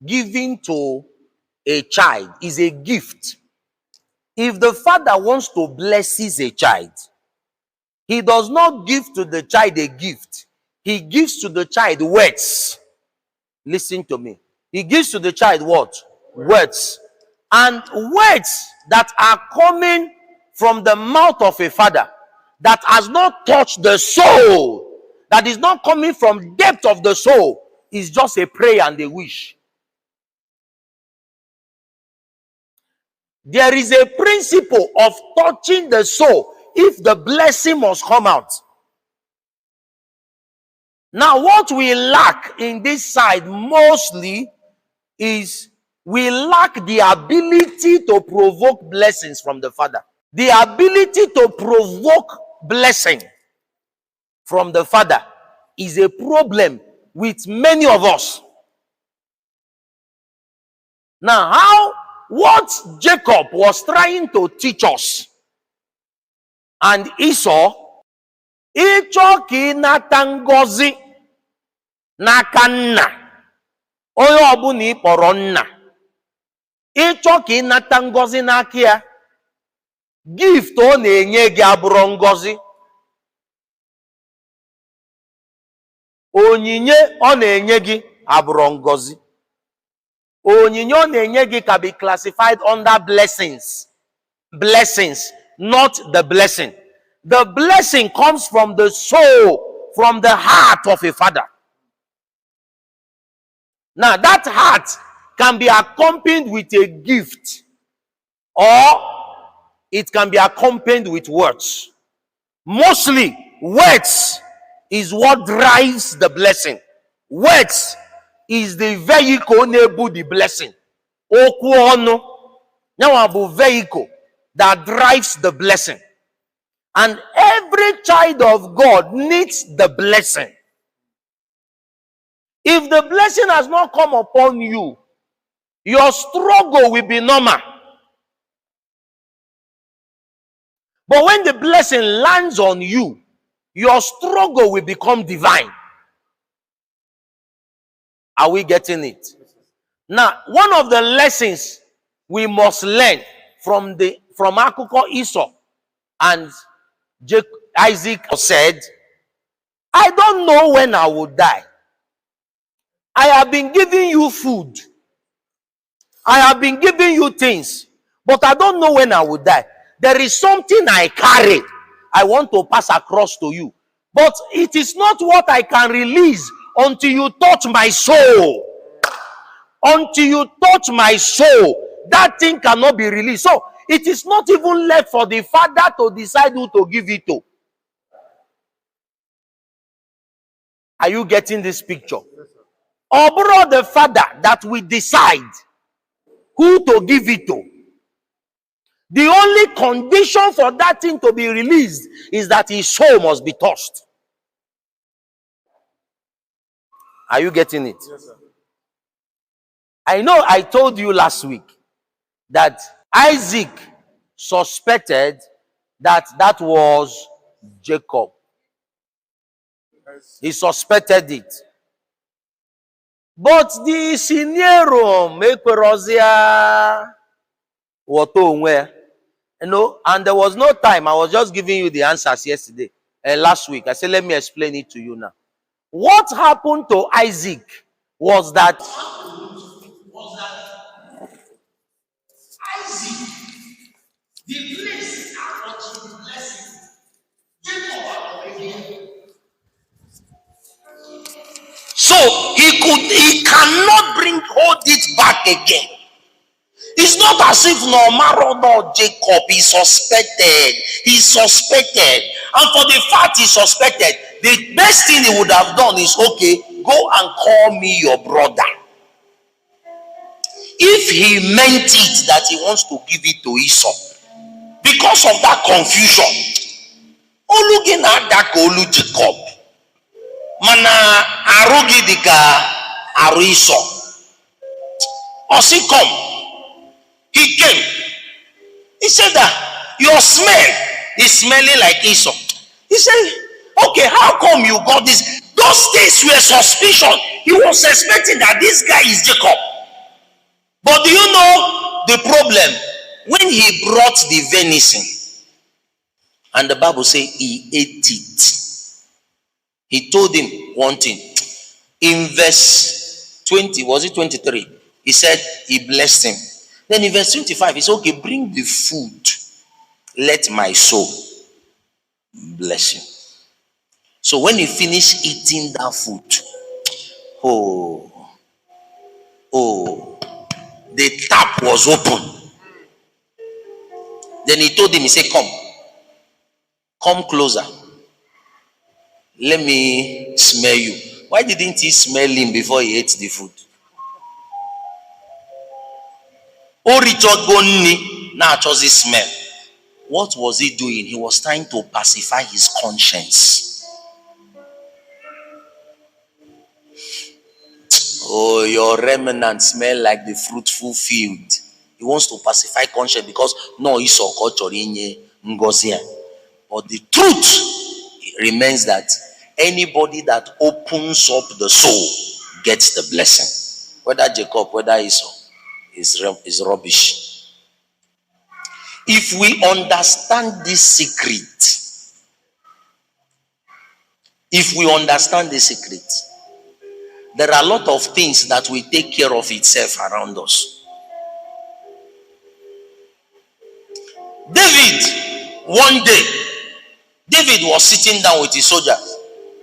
given to a child is a gift. If the father wants to bless a child, he does not give to the child a gift. He gives to the child words. Listen to me. He gives to the child what? Words. And words that are coming from the mouth of a father that has not touched the soul, that is not coming from depth of the soul, is just a prayer and a wish. There is a principle of touching the soul if the blessing must come out. Now, what we lack in this side mostly is we lack the ability to provoke blessings from the Father. The ability to provoke blessing from the Father is a problem with many of us. Now, what Jacob was trying to teach us and Esau, ịchọ ka ịnata ngọzi n'aka nna, onye ọbụla ị kpọrọ nna, ịchọ ka ịnata ngọzi n'aka ya, gift ọ na-enye gị abụrụ ngọzi, onyinye ọ na-enye gị abụrụ ngọzi. Onyinye ọ na-enye gị can be classified under blessings. Blessings, not the blessing. The blessing comes from the soul, from the heart of a father. Now, that heart can be accompanied with a gift, or it can be accompanied with words. Mostly, words is what drives the blessing. Words is the vehicle enable the blessing. Okwu ọnụ, nyawa bụ vehicle that drives the blessing. And every child of God needs the blessing. If the blessing has not come upon you, your struggle will be normal. But when the blessing lands on you, your struggle will become divine. Are we getting it? Now, one of the lessons we must learn from Akụkọ Esau and Isaac said, I don't know when I will die. I have been giving you food. I have been giving you things, but I don't know when I will die. There is something I carry. I want to pass across to you. But it is not what I can release until you touch my soul. Until you touch my soul, that thing cannot be released. So it is not even left for the father to decide who to give it to. Are you getting this picture? Or the father that will decide who to give it to. The only condition for that thing to be released is that his soul must be touched. Are you getting it? Yes, sir. I know I told you last week that Isaac suspected that that was Jacob. He suspected it. But the scenario and there was no time. I was just giving you the answers yesterday and last week. I said, let me explain it to you now. What happened to Isaac was that Isaac, the place after the blessing, so he cannot hold it back again. It's not as if no Jacob is suspected. He's suspected. And for the fact he's suspected, the best thing he would have done is, okay, go and call me your brother. If he meant it that he wants to give it to Esau, because of that confusion, looking at that Olu Jacob, mana arugi dika aru Esau. Osi come. He came. He said that your smell is smelling like Esau. He said, okay, how come you got this? Those days were suspicion. He was suspecting that this guy is Jacob. But do you know the problem? When he brought the venison, and the Bible says he ate it, he told him one thing. In verse 20, was it 23? He said he blessed him. Then in verse 25, he said, okay, bring the food. Let my soul bless you. So when he finished eating that food, the tap was open. Then he told him, he said, come closer. Let me smell you. Why didn't he smell him before he ate the food? Oh, Richard Gonni, now chose his smell. What was he doing? He was trying to pacify his conscience. Oh, your remnants smell like the fruitful field. He wants to pacify conscience because no Esau culture in Ngozia. But the truth remains that anybody that opens up the soul gets the blessing. Whether Jacob, whether Esau, is rubbish. If we understand this secret, there are a lot of things that will take care of itself around us. One day, David was sitting down with his soldiers,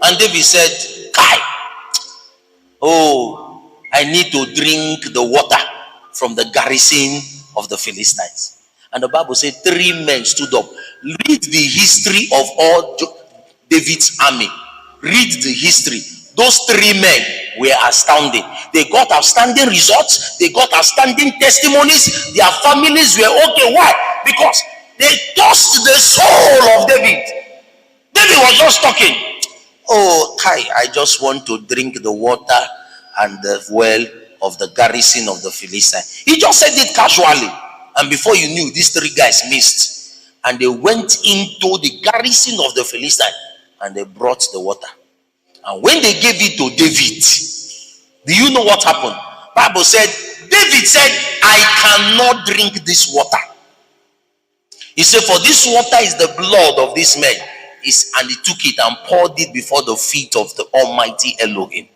and David said, Kai, I need to drink the water from the garrison of the Philistines. And the Bible said 3 men stood up. Read the history of all David's army. Read the history. Those 3 men were astounding. They got outstanding results. They got outstanding testimonies. Their families were okay. Why? Because they touched the soul of David. David was just talking. Oh, Kai, I just want to drink the water and the well of the garrison of the Philistines. He just said it casually. And before you knew, these 3 guys missed. And they went into the garrison of the Philistines and they brought the water. And when they gave it to David, do you know what happened? Bible said, David said, I cannot drink this water. He said, for this water is the blood of this man. And he took it and poured it before the feet of the Almighty Elohim.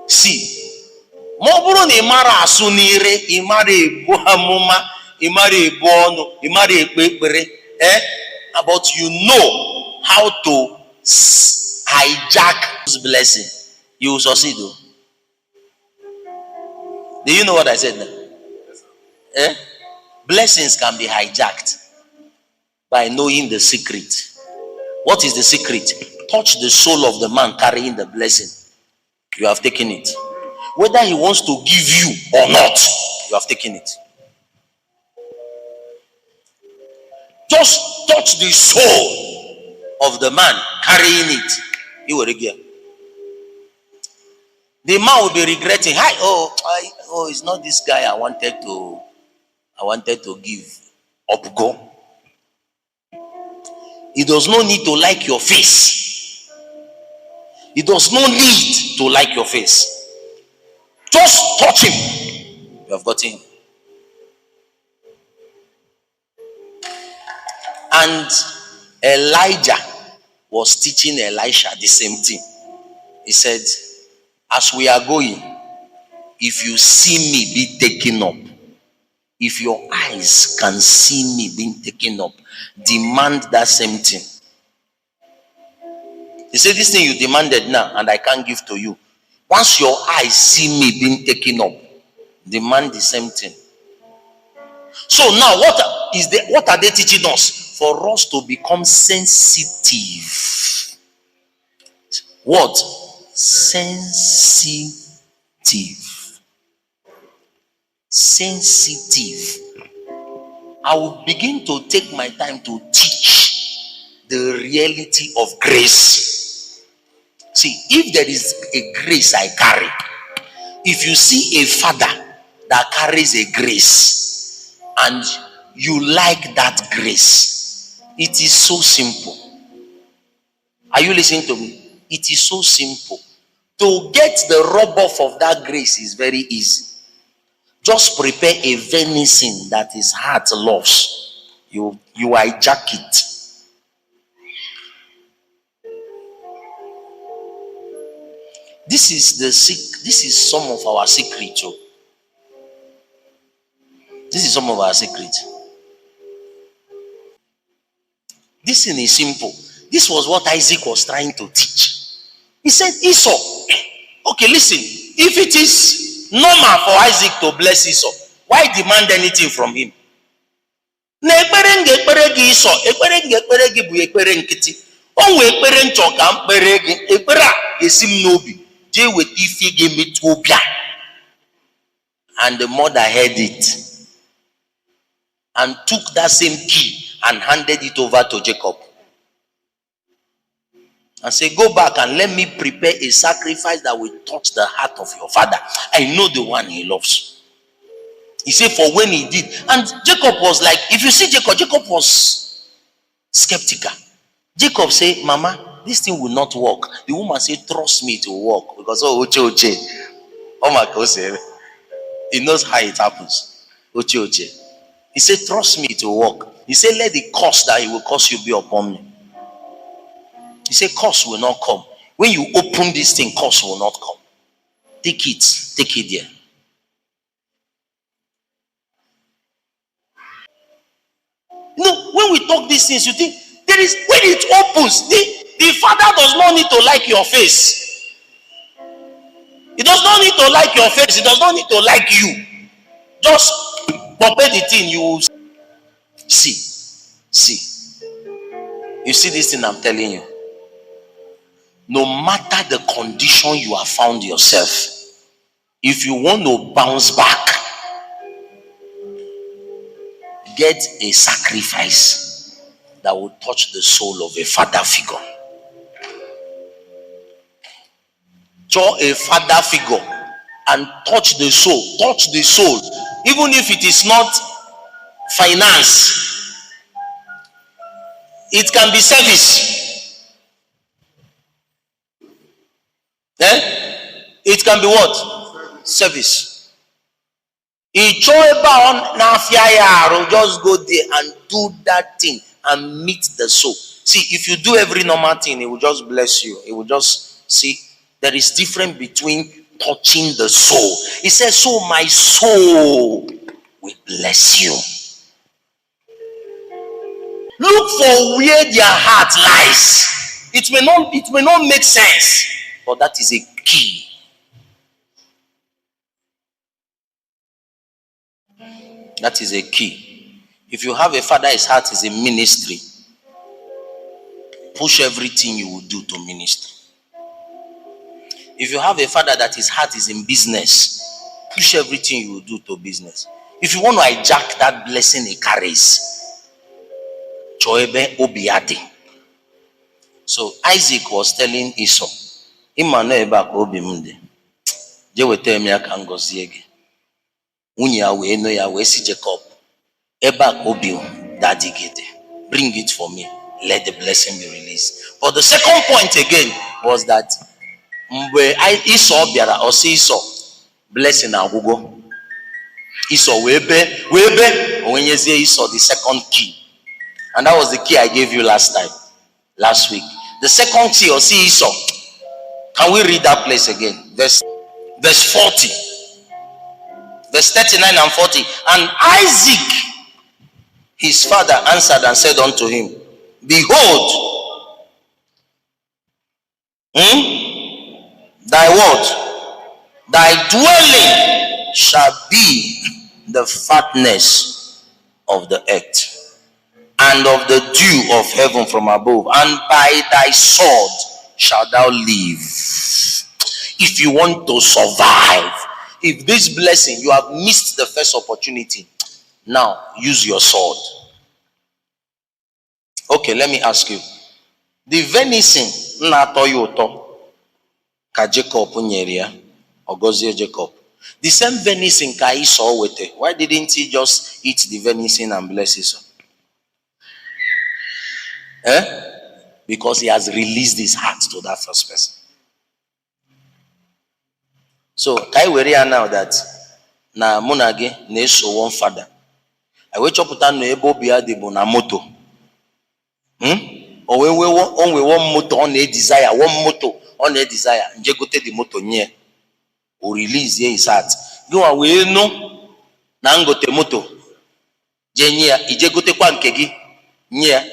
See, Moburo ni mara asunire, imare ebu amuma, imare ebu onu, imare ekpekpere, but you know how to hijack this blessing, you will succeed. Do you know what I said now? Blessings can be hijacked by knowing the secret. What is the secret? Touch the soul of the man carrying the blessing. You have taken it. Whether he wants to give you or not, you have taken it. Just touch the soul of the man carrying it. You will regret. The man will be regretting. It's not this guy I wanted to give up. Go. He does not need to like your face. He does not need to like your face. Just touch him. You have got him. And Elijah was teaching Elisha the same thing. He said, as we are going, if you see me be taken up, if your eyes can see me being taken up, demand that same thing. He said, this thing you demanded now and I can't give to you. Once your eyes see me being taken up, demand the same thing. So now what are they teaching us? For us to become sensitive. What? Sensitive. Sensitive. I will begin to take my time to teach the reality of grace. See, if there is a grace I carry, if you see a father that carries a grace and you like that grace, it is so simple. Are you listening to me? It is so simple. To get the rub-off of that grace is very easy. Just prepare a venison that his heart loves. You hijack it. This is some of our secret too. This is some of our secret. This thing is simple. This was what Isaac was trying to teach. He said, Esau, okay, listen, if it is normal for Isaac to bless Esau, why demand anything from him? Na ekpere nge ekpere gị Esau, ekpere nge ekpere gị bụ ekpere nkịtị. O nwe ekpere nchọ ka mkpere gị, ekpere a ga-esi m n'obi, jee weta ife gị metụ obi a. And the mother heard it and took that same key and handed it over to Jacob. And say, go back and let me prepare a sacrifice that will touch the heart of your father. I know the one he loves. He said, for when he did. And Jacob was like, if you see Jacob was skeptical. Jacob said, Mama, this thing will not work. The woman said, trust me to work. Because, Oche. Oh my God, he knows how it happens. Oche. He said, trust me to work. He said, let the curse that he will curse you be upon me. He said, curse will not come. When you open this thing, curse will not come. Take it there. No, when we talk these things, you think there is, when it opens, the father does not need to like your face. He does not need to like your face. He does not need to like you. Just prepare the thing. You will see. You see this thing I'm telling you. No matter the condition you have found yourself, if you want to bounce back, get a sacrifice that will touch the soul of a father figure. Draw a father figure and touch the soul. Touch the soul. Even if it is not finance, it can be service. It can be what? Service. Just go there and do that thing and meet the soul. See, if you do every normal thing, it will just bless you. It will just see. There is difference between touching the soul. He says, so my soul will bless you. Look for where their heart lies. It may not make sense, but that is a key. That is a key. If you have a father, his heart is in ministry, push everything you will do to ministry. If you have a father that his heart is in business, push everything you will do to business. If you want to hijack that blessing he carries, choebe obiade. So Isaac was telling Esau, Immanuel back obimunde. Je wete mi aka ngozi ege. Unye awe no ya we si Jacob. Eba obi daddy gede. Bring it for me. Let the blessing be released. But the second point again was that mgbe Esau biara o si Esau blessing agwugo. Esau webe onyezie Esau the second key. And that was the key I gave you last week. The second key or see Esau. Can we read that place again? Verse 40. Verse 39 and 40. And Isaac, his father, answered and said unto him, behold, thy word, thy dwelling shall be the fatness of the earth, and of the dew of heaven from above, and by thy sword shalt thou live. If you want to survive, if this blessing, you have missed the first opportunity, now use your sword. Okay, let me ask you. The venison na to you to ka Jacob nyeria ogozie Jacob. The same venison ka Esau wete. Why didn't he just eat the venison and bless Esau? Because he has released his heart to that first person. So kai were ya now that na mụ na gị na-eso one father. I wee chọpụta na ebe obi ya dị bụ na moto. O wee one moto ọ na-edesire, one moto ọ na-edesire, nje gote the moto nye. O release ye his heart. Gịnwa wee nụ na ngote moto je nye ya, ije gotekwa nke gị nye ya.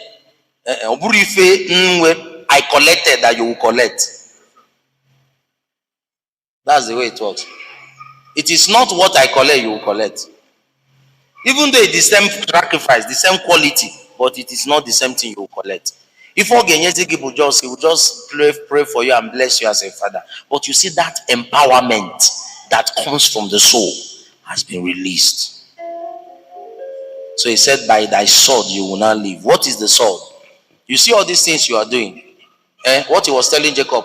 Ọ bụrụ ife nwe I collected that you will collect. That's the way it works. It is not what I collect you will collect. Even though it's the same sacrifice, the same quality, but it is not the same thing you will collect. If he will just pray for you and bless you as a father. But you see, that empowerment that comes from the soul has been released. So he said, by thy sword you will not live. What is the sword? You see all these things you are doing. What he was telling Jacob,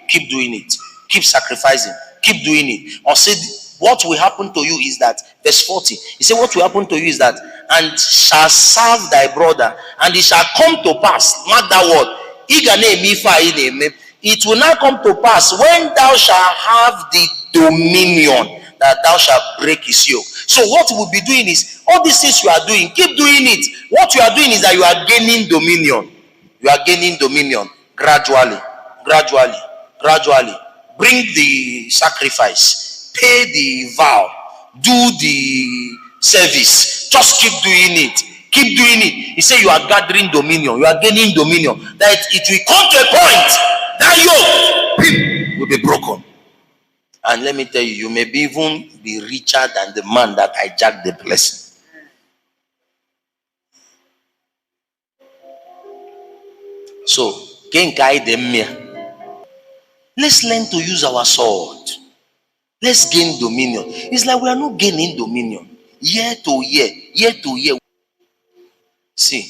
keep doing it. Keep sacrificing. Keep doing it. Or said, what will happen to you is that, verse 40, he said, what will happen to you is that, and shall serve thy brother, and it shall come to pass, mark that word, it will not come to pass when thou shalt have the dominion, that thou shalt break his yoke. So what we'll be doing is, all these things you are doing, keep doing it. What you are doing is that you are gaining dominion. You are gaining dominion gradually. Bring the sacrifice, pay the vow, do the service. Just keep doing it. Keep doing it. He said you are gathering dominion. You are gaining dominion. That it will come to a point that yoke will be broken. And let me tell you, you may even be richer than the man that hijacked the blessing. So, let's learn to use our sword. Let's gain dominion. It's like we are not gaining dominion. Year to year. See,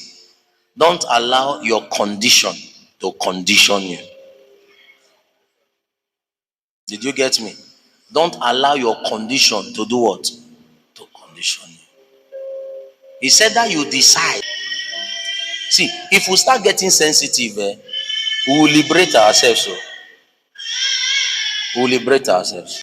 don't allow your condition to condition you. Did you get me? Don't allow your condition to do what? To condition you. He said that you decide. See, if we start getting sensitive, we will liberate ourselves. We will liberate ourselves.